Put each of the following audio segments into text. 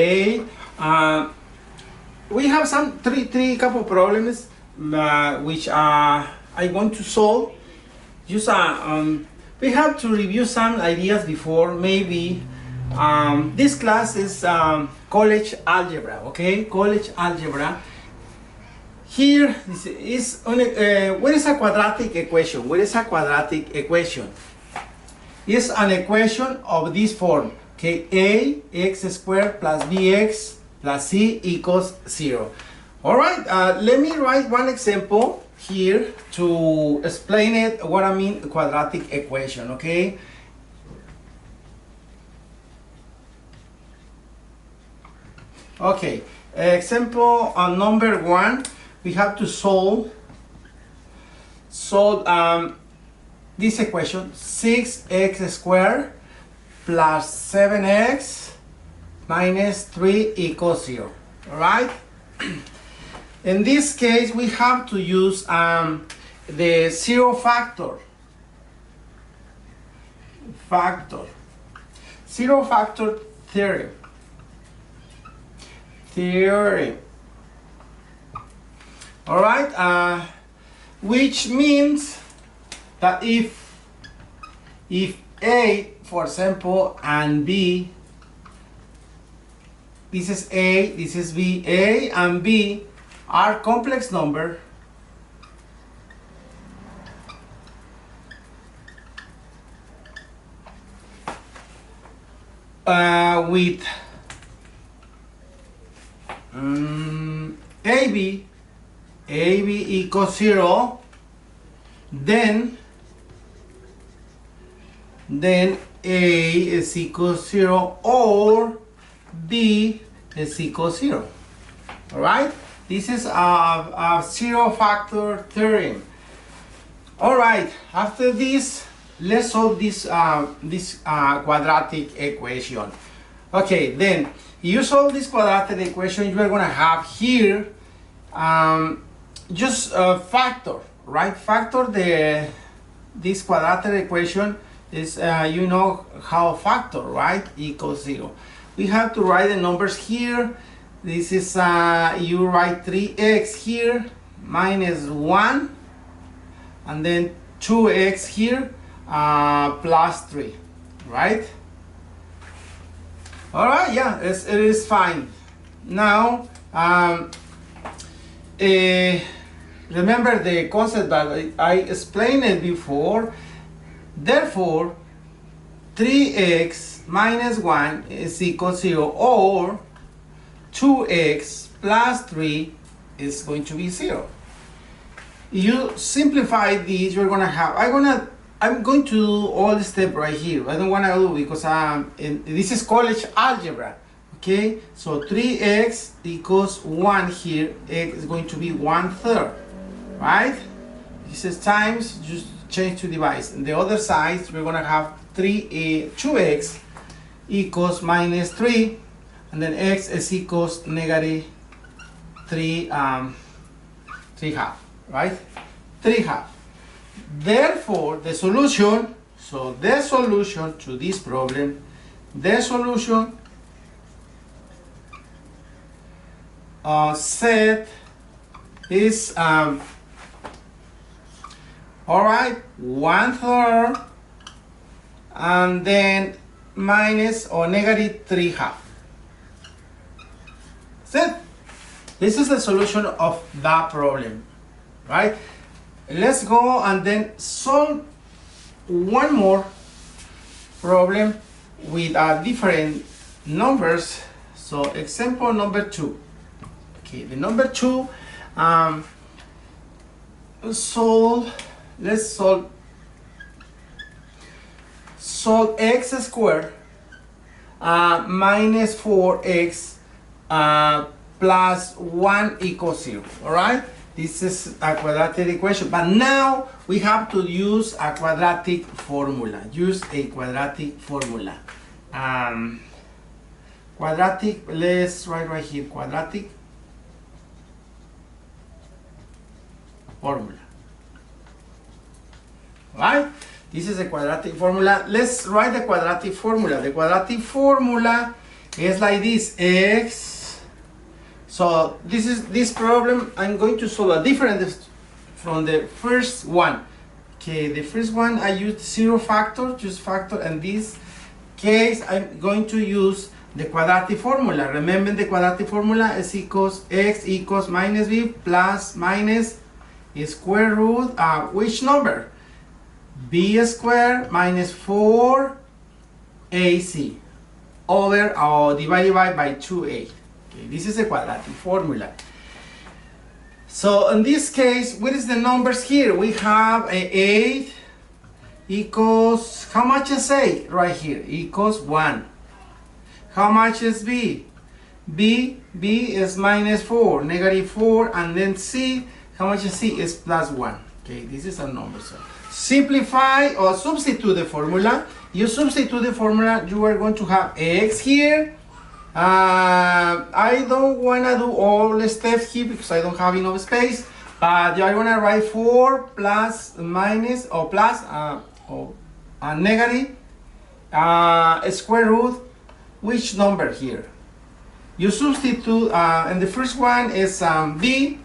Okay, we have some three couple problems which I want to solve. Just we have to review some ideas before. Maybe this class is college algebra. Okay, college algebra. Here this is what is a quadratic equation? What is a quadratic equation? It's an equation of this form. Okay, a x squared plus bx plus c equals 0. All right, let me write one example here to explain it, what I mean quadratic equation. Okay, okay, example number 1, we have to solve this equation, 6x squared plus 7x minus 3 equals 0. All right. In this case, we have to use the zero factor theorem. All right. Which means that if A, for example, and B, this is A, this is B, A and B are complex number, with AB equals 0, then A is equals 0 or B is equals 0. All right, this is a zero factor theorem. All right, after this, let's solve this quadratic equation. Okay, then you solve this quadratic equation, you are going to have here just factor, right? Factor this quadratic equation is you know how factor, right? Equals 0. We have to write the numbers here. This is you write 3x here minus 1 and then 2x here plus 3, right? All right, yeah, it is fine. Now remember the concept that I explained it before. Therefore 3x minus 1 is equal to 0 or 2x plus 3 is going to be 0. You simplify these, you're gonna have, I'm going to do all the step right here. I don't want to do because this is college algebra. Okay, so 3x equals 1 here, x is going to be 1/3, right? This is times, just change to divides. And the other side, we're gonna have 2x equals minus 3, and then x is equals negative 3 half, right? 3 half. Therefore, the solution, so the solution to this problem, the solution set is all right, 1/3 and then minus or negative 3 half. That's it. This is the solution of that problem, right? Let's go and then solve one more problem with different numbers. So example number 2. Okay, the number 2, let's solve x squared minus 4x plus 1 equals 0. All right, this is a quadratic equation, but now we have to use a quadratic formula. Use a quadratic formula. Quadratic, let's write right here, quadratic formula. Right? This is a quadratic formula. Let's write the quadratic formula. The quadratic formula It's like this, x. So this problem, I'm going to solve a different from the first one. Okay, the first one I used zero factor, just factor, and this case I'm going to use the quadratic formula. Remember the quadratic formula is equals x equals minus b plus minus square root, which number? B squared minus 4ac over or divided by 2a. Okay, this is a quadratic formula. So in this case, what is the numbers here? We have a 8 equals, how much is 8 right here? Equals 1. How much is b? b is minus 4, negative 4, and then c, how much is c? Is plus 1. Okay, this is a number. So simplify or substitute the formula. You substitute the formula, you are going to have x here. I don't want to do all the steps here because I don't have enough space, but you are going to write 4 plus minus or plus or negative square root, which number here? You substitute, and the first one is b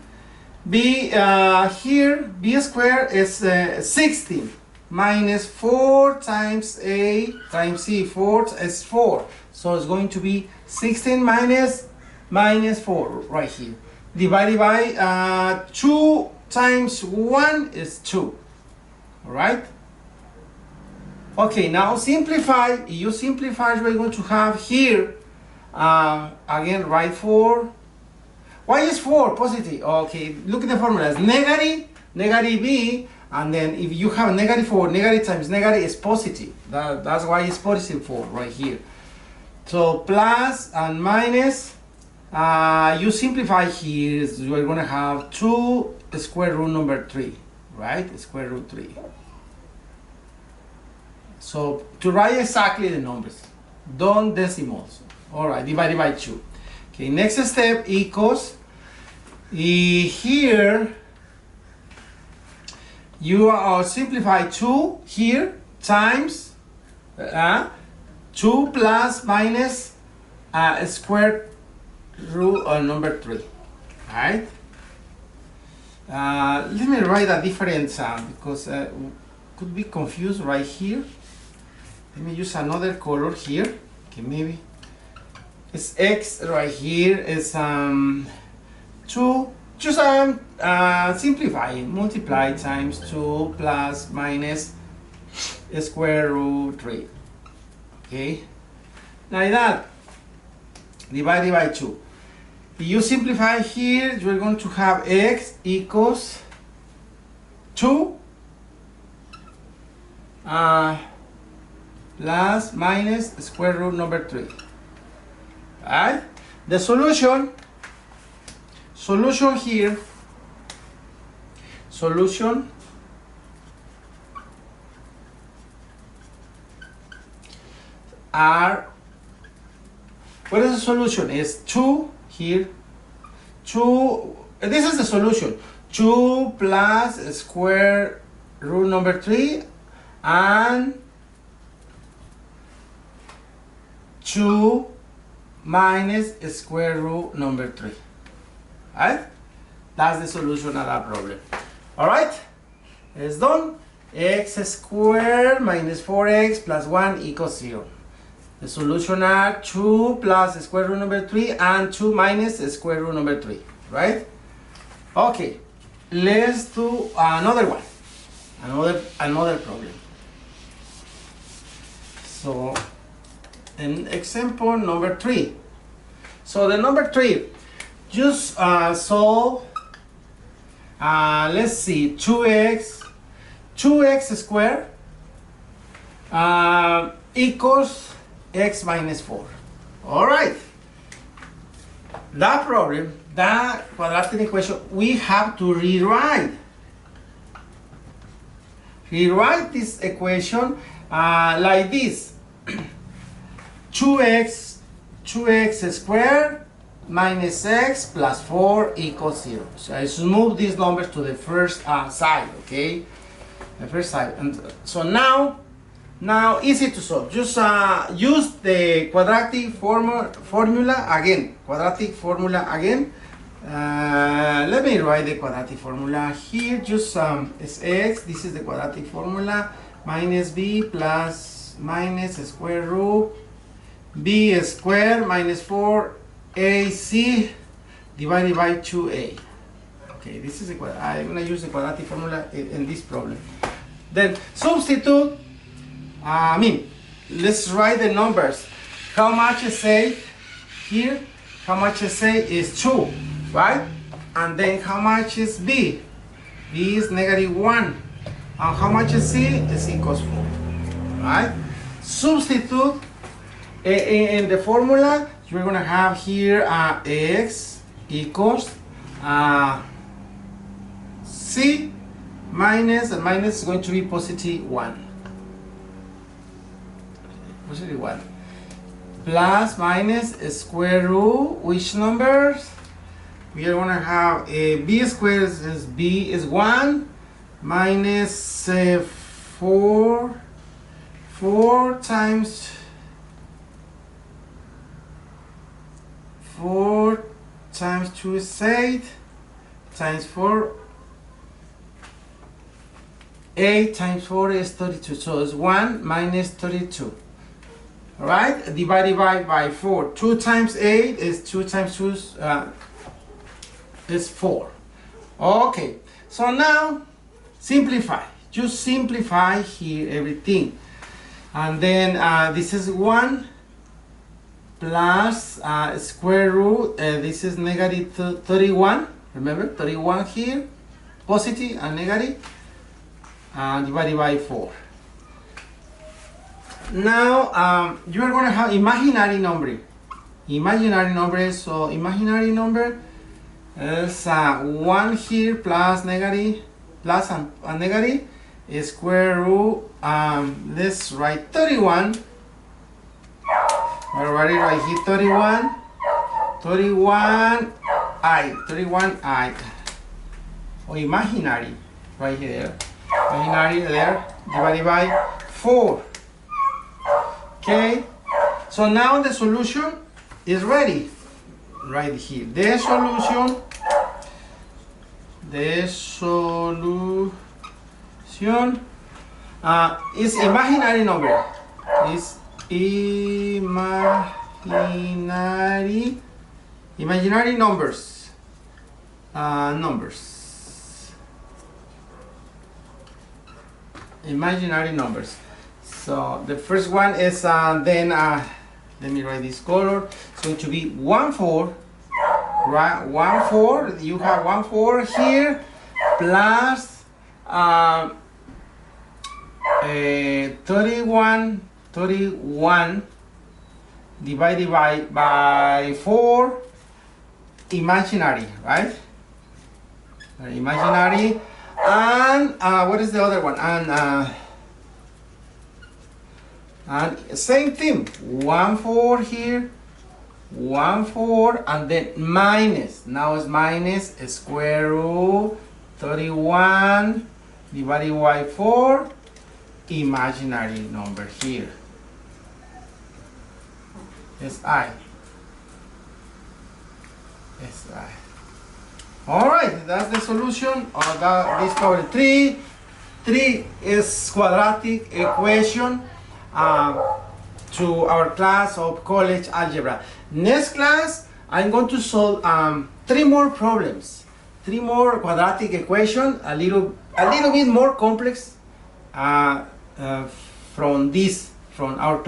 here, b squared is 16 minus 4 times a times c, 4 is 4, so it's going to be 16 minus 4 right here, divided by 2 times 1 is 2. All right. Okay, now simplify. You simplify, we're going to have here again, write 4. Why is 4 positive? Okay, look at the formula. It's negative b, and then if you have negative 4, negative times negative is positive. That's why it's positive 4 right here. So plus and minus, you simplify here, so you're going to have 2 square root number 3, right? Square root 3. So to write exactly the numbers, don't decimals. All right, divided by 2. Okay, next step equals, here you are simplify 2 here times 2 plus minus square root number 3. All right. Let me write a different because could be confused right here. Let me use another color here. Okay, maybe it's x right here is 2. Just simplifying, multiply times 2 plus minus square root 3. Okay, like that, divided by 2. If you simplify here, you're going to have x equals 2 plus minus square root number 3. Right? The solution here, solution are, what is the solution? Is 2 here, 2, this is the solution, 2 plus square root number 3 and 2 minus square root number 3. Right? That's the solution of that problem. All right, it's done. X squared minus 4x plus 1 equals 0. The solution are 2 plus square root number 3 and 2 minus square root number 3. Right? Okay, let's do another one. Another problem. So, in example number 3. So the number 3, just solve. Let's see, 2x squared equals x minus 4. All right. That problem, that quadratic equation, we have to rewrite this equation like this. 2x squared minus x plus 4 equals 0. So I should move these numbers to the first side, okay? The first side. And so now Now, easy to solve. Just use the quadratic formula again. Quadratic formula again. Let me write the quadratic formula here. Just it's x. This is the quadratic formula. Minus b plus minus square root b squared minus 4ac divided by 2a. Okay, this is I'm going to use the quadratic formula in this problem. Then substitute. Let's write the numbers. How much is a here? How much is a is 2, right? And then how much is b? B is -1. And how much is c? Is equals 4, right? Substitute in the formula. You're gonna have here x equals c minus, and minus is going to be positive 1. Positive 1 plus minus square root which numbers we are going to have a b squared is b is 1 minus 4 times 4 times 2 is 8 times 4 8 times 4 is 32, so it's 1 minus 32. Alright, divided by 4. 2 times 8 is 2 times 2 is 4. Okay, so now simplify. Just simplify here everything. And then this is 1 plus square root. This is negative 31. Remember, 31 here, positive and negative, divided by 4. Now you are going to have imaginary number. Imaginary number. So imaginary number is 1 here plus negative plus and negative is square root. Let's write 31. Already right here 31. 31i. Or imaginary right here. Imaginary there divided by 4. Okay, so now the solution is ready right here. The solution is imaginary number. Is imaginary numbers. Imaginary numbers. So the first one is let me write this color. It's going to be 1 4, right? 1 4. You have 1 4 here plus 31 divided by 4. Imaginary, right? Imaginary. And what is the other one? And same thing, 1 4 here, 1 4, and then minus. Now it's minus square root 31 divided by 4, imaginary number here. It's I. It's I. All right, that's the solution of this problem. 3 is quadratic equation. To our class of college algebra. Next class, I'm going to solve 3 more problems, 3 more quadratic equations, a little bit more complex from our